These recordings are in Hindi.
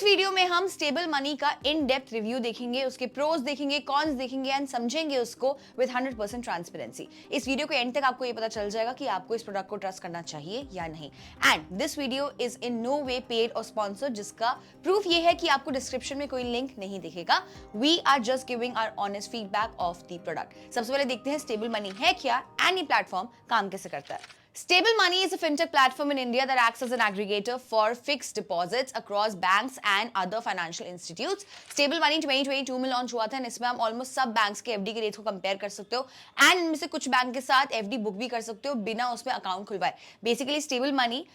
इस वीडियो में हम स्टेबल मनी का इन डेप्थ रिव्यू देखेंगे, उसके प्रोज देखेंगे, कॉन्स देखेंगे एंड समझेंगे उसको विद 100% ट्रांसपेरेंसी। इस वीडियो के एंड तक आपको ये पता चल जाएगा कि आपको इस प्रोडक्ट को ट्रस्ट करना चाहिए या नहीं। And this video is in no way paid और स्पॉन्सर्ड, जिसका प्रूफ ये है कि आपको डिस्क्रिप्शन में कोई लिंक नहीं दिखेगा। We are just giving our honest feedback of the product. सबसे पहले देखते हैं स्टेबल मनी है क्या एंड ये प्लेटफॉर्म काम कैसे करता है। Stable Money is a fintech platform in India that acts as an aggregator for fixed deposits across banks and other financial institutes. Stable Money 2022 में लॉन्च हुआ था और इसमें हम ऑलमोस्ट सब बैंक्स के एफडी के रेट को कंपेयर कर सकते हो एंड इनमें से कुछ बैंक के साथ एफडी बुक भी कर सकते हो बिना उसमें अकाउंट खुलवाए। Basically stable money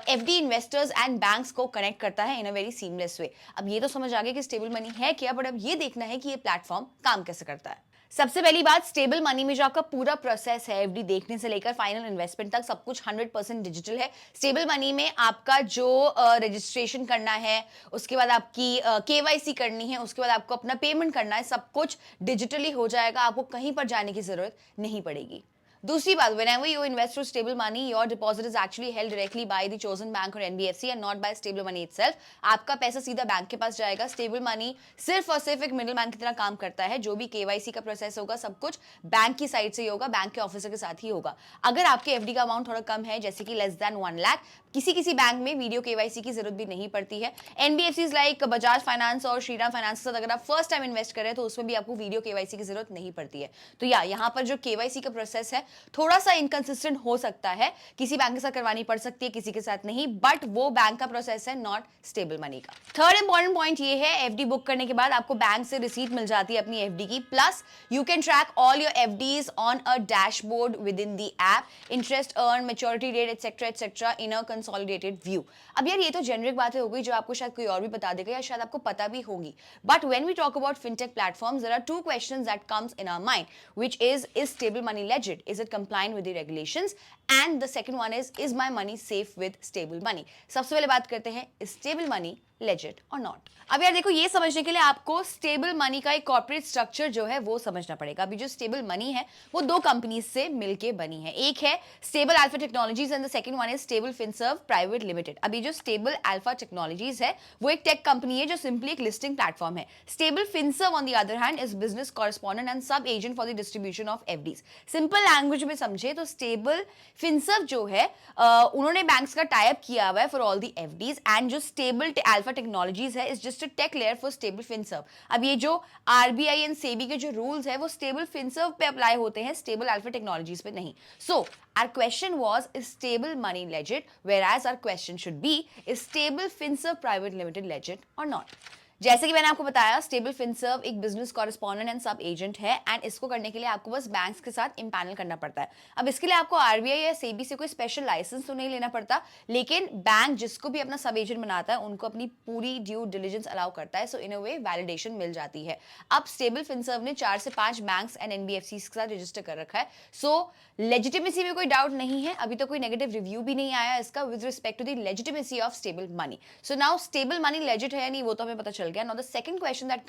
FD investors and banks को कनेक्ट करता है इन अ वेरी सीमलेस वे। अब ये तो समझ आ गया कि स्टेबल मनी है क्या, बट अब ये देखना है कि ये प्लेटफॉर्म काम कैसे करता है। सबसे पहली बात, स्टेबल मनी में जो आपका पूरा प्रोसेस है एफडी देखने से लेकर फाइनल इन्वेस्टमेंट तक सब कुछ 100% डिजिटल है। स्टेबल मनी में आपका जो रजिस्ट्रेशन करना है, उसके बाद आपकी केवाईसी करनी है, उसके बाद आपको अपना पेमेंट करना है, सब कुछ डिजिटली हो जाएगा। आपको कहीं पर जाने की जरूरत नहीं पड़ेगी। दूसरी बात, whenever you invest through stable money, your deposit is actually held directly by the chosen bank or NBFC and not by stable money itself. आपका पैसा सीधा बैंक के पास जाएगा। स्टेबल मनी सिर्फ और सिर्फ एक मिडिल मैन की तरह काम करता है। जो भी केवाईसी का प्रोसेस होगा सब कुछ बैंक की साइड से ही होगा, बैंक के ऑफिसर के साथ ही होगा। अगर आपके एफडी का अमाउंट थोड़ा कम है, जैसे कि लेस देन 1 लाख, किसी बैंक में वीडियो केवाईसी की जरूरत भी नहीं पड़ती है। एनबीएफसीज लाइक बजाज फाइनेंस और श्रीराम फाइनेंस के साथ अगर आप फर्स्ट टाइम इन्वेस्ट कर रहे हैं तो उसमें भी आपको वीडियो केवाईसी की जरूरत नहीं पड़ती है। तो यहाँ पर जो केवाईसी का प्रोसेस है थोड़ा सा इनकंसिस्टेंट हो सकता है, किसी बैंक के साथ करवानी पड़ सकती है, किसी के साथ नहीं, बट वो बैंक का प्रोसेस है, नॉट स्टेबल मनी का। थर्ड इंपॉर्टेंट पॉइंट ये है, एफडी बुक करने के बाद आपको बैंक से रिसीट मिल जाती है अपनी एफडी की, plus you can track all your FDs on a dashboard within the app, interest earn, maturity date etcetera in a consolidated view. अब यार ये तो जेनरिक बातें हो गई जो आपको शायद कोई और भी बता देगा या शायद आपको पता भी होगी, but when we talk about fintech platforms there are two questions that comes in our mind, which is Stable Money legit, is it compliant with the regulations, and the second one is my money safe with stable money। सबसे पहले बात करते हैं stable money legit or not। अब यार देखो, ये समझने के लिए आपको स्टेबल मनी का एक कॉर्पोरेट स्ट्रक्चर जो है वो समझना पड़ेगा। अभी जो स्टेबल मनी है वो दो कंपनीज से मिलके बनी है, एक है stable Alpha technologies and the second one is stable Finserv private limited. अभी जो स्टेबल अल्फा टेक्नोलॉजीज है वो एक टेक कंपनी है जो सिंपली एक लिस्टिंग प्लेटफॉर्म है। Stable Finserv on the other hand is business correspondent and sub agent for the distribution of FDs. Simple language में समझे तो स्टेबल फिनसर्व जो है उन्होंने बैंक्स का टाई अप किया हुआ है for all the FDs, and जो स्टेबल अल्फा टेक्नोलॉजीज है is just a tech layer for Stable Finserv. अब ये जो आरबीआई एंड सेबी के जो रूल्स है वो स्टेबल फिनसर्व पे अप्लाई होते हैं, स्टेबल अल्फा टेक्नोलॉजीज पे नहीं। सो our question was, is stable money legit, whereas our question should be, is stable finserv private limited legit or not। जैसे कि मैंने आपको बताया, स्टेबल फिनसर्व एक business correspondent and sub agent है, एंड इसको करने के लिए आपको बस बैंक्स के साथ इम्पैनल करना पड़ता है। अब इसके लिए आपको आरबीआई या सेबी से कोई स्पेशल लाइसेंस तो नहीं लेना पड़ता, लेकिन बैंक जिसको भी अपना सब एजेंट बनाता है उनको अपनी पूरी ड्यू डिलिजेंस अलाउ करता है, सो इन अ वे वैलिडेशन मिल जाती है। अब स्टेबल फिनसर्व ने 4 से 5 बैंक्स एंड एनबीएफसी के साथ रजिस्टर कर रखा है, सो लेजिटिमेसी में कोई डाउट नहीं है। अभी तो कोई नेगेटिव रिव्यू भी नहीं आया इसका with respect to the legitimacy of Stable Money. So now Stable Money legit है या नहीं वो तो हमें पता चल गया। Now the second question that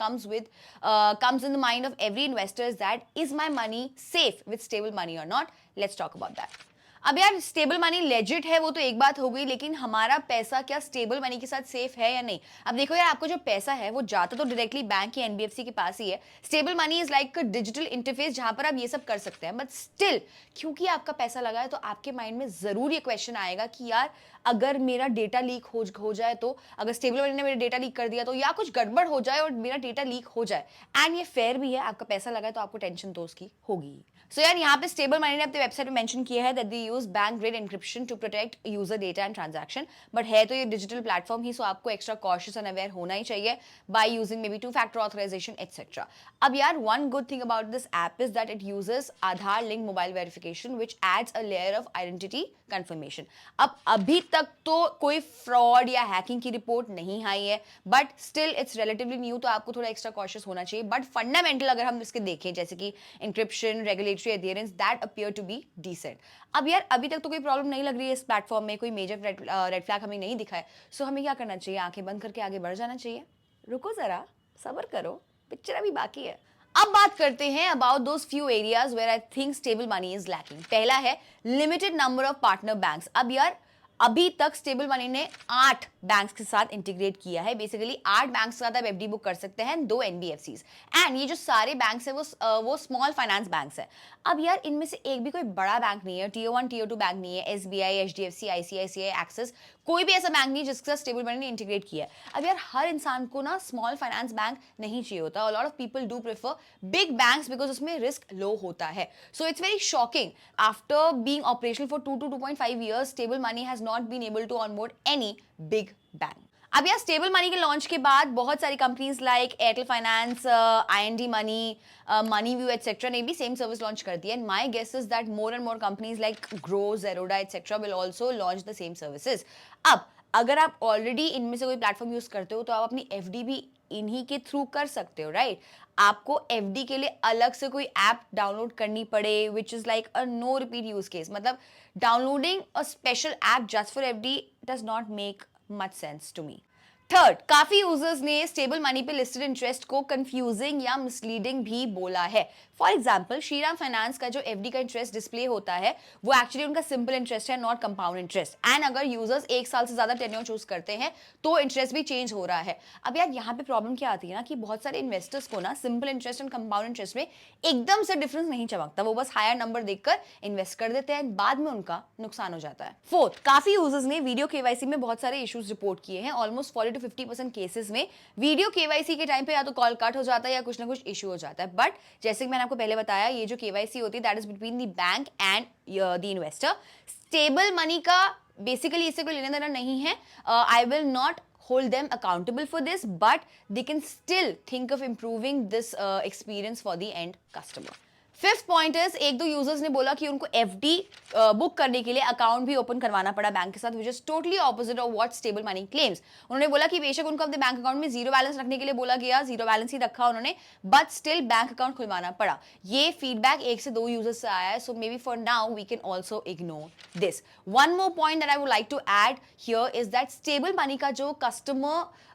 comes in the mind of every investor is that, is my money safe with stable money or not? Let's talk about that। अब यार स्टेबल मनी लेजिट है वो तो एक बात हो गई, लेकिन हमारा पैसा क्या स्टेबल मनी के साथ सेफ है या नहीं? अब देखो यार, आपको जो पैसा है वो जाता तो डायरेक्टली बैंक या एनबीएफसी के पास ही है। Stable Money is like digital interface जहां पर आप ये सब कर सकते हैं, बट स्टिल क्योंकि आपका पैसा लगा है तो आपके माइंड में जरूर ये क्वेश्चन आएगा कि यार अगर मेरा डेटा लीक हो जाए तो, अगर स्टेबल मनी ने मेरा डेटा लीक कर दिया तो, या कुछ गड़बड़ हो जाए और मेरा डेटा लीक हो जाए, एंड ये फेयर भी है, आपका पैसा लगा है तो आपको टेंशन तो उसकी होगी। सो यार यहाँ पे स्टेबल मनी ने अपने वेबसाइट पे मेंशन किया है that they use bank grade encryption to protect user data and transaction, but है तो ये डिजिटल प्लेटफॉर्म ही, सो आपको एक्स्ट्रा कॉशियस एंड अवेयर होना ही चाहिए by using maybe 2-factor authorization etcetera. अब यार one good thing about this app is that it uses Aadhaar link mobile verification which adds a layer of identity confirmation. अब अभी तक तो कोई फ्रॉड या हैकिंग की रिपोर्ट नहीं आई है, but still it's relatively new, तो आपको थोड़ा एक्स्ट्रा कॉशियस होना चाहिए। बट फंडामेंटल अगर हम इसके देखें, जैसे कि encryption, regulatory adherence, that appear to be decent. अब यार अभी तक तो कोई प्रॉब्लम नहीं लग रही है इस प्लेटफॉर्म में, कोई मेजर रेड फ्लैग हमें नहीं दिखा है, सो हमें क्या करना चाहिए? आंखें बंद करके आगे बढ़ जाना चाहिए। रुको जरा, सब्र करो, पिक्चर अभी बाकी है। अब बात करते हैं about those few areas where I think Stable Money is lacking. पहला है limited number of partner banks. अब यार अभी तक स्टेबल मनी ने 8 बैंक्स के साथ इंटीग्रेट किया है। बेसिकली 8 बैंक्स के साथ आप एफडी बुक कर सकते हैं, 2 एनबीएफसीज। एंड ये जो सारे बैंक्स है वो स्मॉल फाइनेंस बैंक्स है। अब यार इनमें से एक भी कोई बड़ा बैंक नहीं है, टीयर 1 टीयर 2 बैंक नहीं है, एसबीआई, एचडीएफसी, आईसीआईसीआई, एक्सिस, कोई भी ऐसा बैंक नहीं जिसके साथ स्टेबल मनी ने इंटीग्रेट किया है। अब यार हर इंसान को ना स्मॉल फाइनेंस बैंक नहीं चाहिए होता। Lot of people do prefer big banks because उसमें रिस्क लो होता है। So it's very shocking, after being operational for 2 to 2.5 years, Stable Money has not been able to onboard any big bank. अब यार स्टेबल मनी के लॉन्च के बाद बहुत सारी companies like Airtel Finance, IND Money, Money View etcetera ने भी सेम सर्विस लॉन्च कर दी है। And my guess is that more and more companies like Groww, Zerodha etcetera will also launch the same services. अब अगर आप ऑलरेडी इनमें से कोई प्लेटफॉर्म यूज करते हो तो आप अपनी एफडी भी इन्हीं के थ्रू कर सकते हो, राइट? आपको एफडी के लिए अलग से कोई ऐप डाउनलोड करनी पड़े, which is like a no repeat use case. मतलब downloading a special app just for FD does not make much sense to me. Third, काफी यूजर्स ने स्टेबल मनी पे लिस्टेड इंटरेस्ट को कंफ्यूजिंग या मिसलीडिंग भी बोला है। फॉर एग्जाम्पल, श्रीराम फाइनेंस का जो एफडी का इंटरेस्ट डिस्प्ले होता है वो एक्चुअली उनका सिंपल इंटरेस्ट है, नॉट कंपाउंड इंटरेस्ट। एंड अगर यूजर्स 1 साल से ज्यादा टेन्योर चूज करते हैं तो इंटरेस्ट भी चेंज हो रहा है। अब यार यहाँ पे प्रॉब्लम क्या आती है ना कि बहुत सारे इन्वेस्टर्स को ना simple interest and compound interest में एकदम से डिफरेंस नहीं चमकता। वो बस हायर नंबर देखकर इन्वेस्ट कर देते हैं, बाद में उनका नुकसान हो जाता है। फोर्थ, काफी यूजर्स ने वीडियो केवाईसी में बहुत सारे इश्यूज रिपोर्ट किए हैं। ऑलमोस्ट 40 to 50% केसेस में वीडियो केवाईसी के टाइम पे या तो कॉल कट हो जाता है या कुछ ना कुछ इशू हो जाता है। बट जैसे कि मैंने आपको पहले बताया, ये जो केवाईसी होती है that is between the bank and the investor. Stable Money का बेसिकली इससे कोई लेना देना नहीं है। I will not hold them accountable for this, but they can still think of improving this experience for the end customer. Fifth point is, एक दो यूजर्स ने बोला कि उनको एफडी बुक करने के लिए अकाउंट भी ओपन करवाना पड़ा बैंक के साथ, which is totally opposite of what stable money claims. उन्होंने बोला कि बेशक उनको अपने बैंक अकाउंट में जीरो बैलेंस रखने के लिए बोला गया, जीरो बैलेंस ही रखा उन्होंने, बट स्टिल बैंक अकाउंट खुलवाना पड़ा। ये फीडबैक 1 से 2 यूजर्स से आया है, so maybe for now we can also ignore this. One more point that I would like to add here is that Stable Money का जो कस्टमर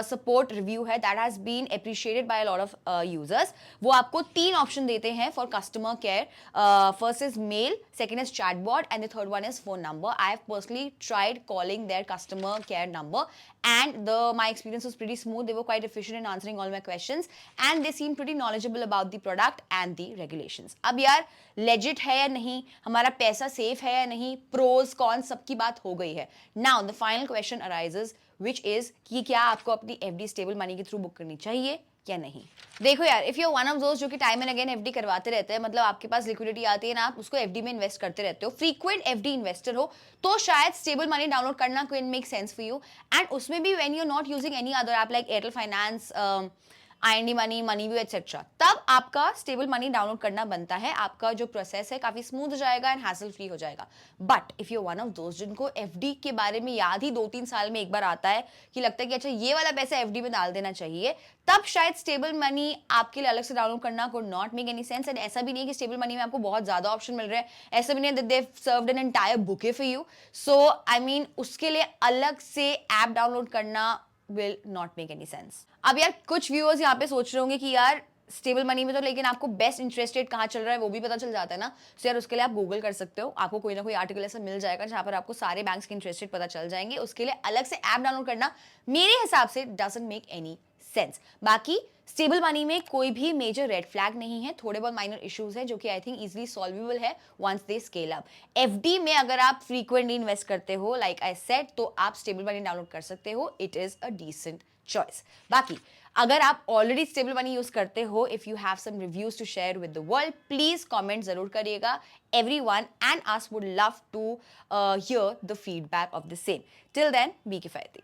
सपोर्ट रिव्यू है that has been appreciated by a lot of users. वो आपको 3 ऑप्शन देते हैं for customer care. First is mail, second is chatbot, and the third one is phone number. I have personally tried calling their customer care number, and my experience was pretty smooth. They were quite efficient in answering all my questions, and they seemed pretty knowledgeable about the product and the regulations. अब यार legit है या नहीं, हमारा पैसा safe है या नहीं, pros cons सबकी बात हो गई है। Now the final question arises, which is कि क्या आपको अपनी FD स्टेबल मनी के थ्रू बुक करनी चाहिए या नहीं। देखो यार, if you are one of दोस्त जो कि टाइम एंड अगेन एफडी करवाते रहते हैं, मतलब आपके पास लिक्विडिटी आती है ना, आप उसको एफडी में इन्वेस्ट करते रहते हो, फ्रीक्वेंट एफडी इन्वेस्टर हो, तो शायद स्टेबल मनी डाउनलोड करना can make sense for you. And उसमें भी when you are not using any other app like Airtel Finance, IND Money, Money View etcetera, तब आपका स्टेबल मनी डाउनलोड करना बनता है। आपका जो प्रोसेस है काफी स्मूथ हो जाएगा एंड हैसल फ्री हो जाएगा। But if you one of दोस्त जिनको एफडी के बारे में याद ही 2-3 साल में एक बार आता है कि लगता है कि अच्छा ये वाला पैसा एफडी में डाल देना चाहिए, तब शायद स्टेबल मनी आपके लिए अलग से डाउनलोड करना code not make any sense. And ऐसा भी नहीं है कि स्टेबल मनी में आपको बहुत ज्यादा ऑप्शन मिल रहे हैं, ऐसा भी नहीं है they served an entire bouquet for you. So I mean उसके लिए अलग से ऐप डाउनलोड करना will not make any sense. अब यार कुछ व्यूअर्स यहाँ पे सोच रहे होंगे कि यार स्टेबल मनी में तो लेकिन आपको बेस्ट इंटरेस्ट रेट कहाँ चल रहा है वो भी पता चल जाता है ना। सो यार उसके लिए आप गूगल कर सकते हो, आपको कोई ना कोई आर्टिकल ऐसा मिल जाएगा जहाँ पर आपको सारे बैंक्स के इंटरेस्ट रेट पता चल जाएंगे। उसके लिए अलग से ऐप डाउनलोड करना मेरे हिसाब से डजंट मेक एनी सेंस। बाकी स्टेबल मनी में कोई भी मेजर रेड फ्लैग नहीं है, थोड़े बहुत माइनर इश्यूज है जो कि आई थिंक इजीली सॉल्वेबल है once they scale up. FD में अगर आप फ्रीक्वेंटली इन्वेस्ट करते हो लाइक आई सेड, तो आप स्टेबल मनी डाउनलोड कर सकते हो, it is a decent choice. बाकी अगर आप ऑलरेडी स्टेबल मनी यूज करते हो, if you have some reviews to share with the world, please comment जरूर करिएगा। Everyone and us would love to hear the feedback of the same. Till then, be किफायती।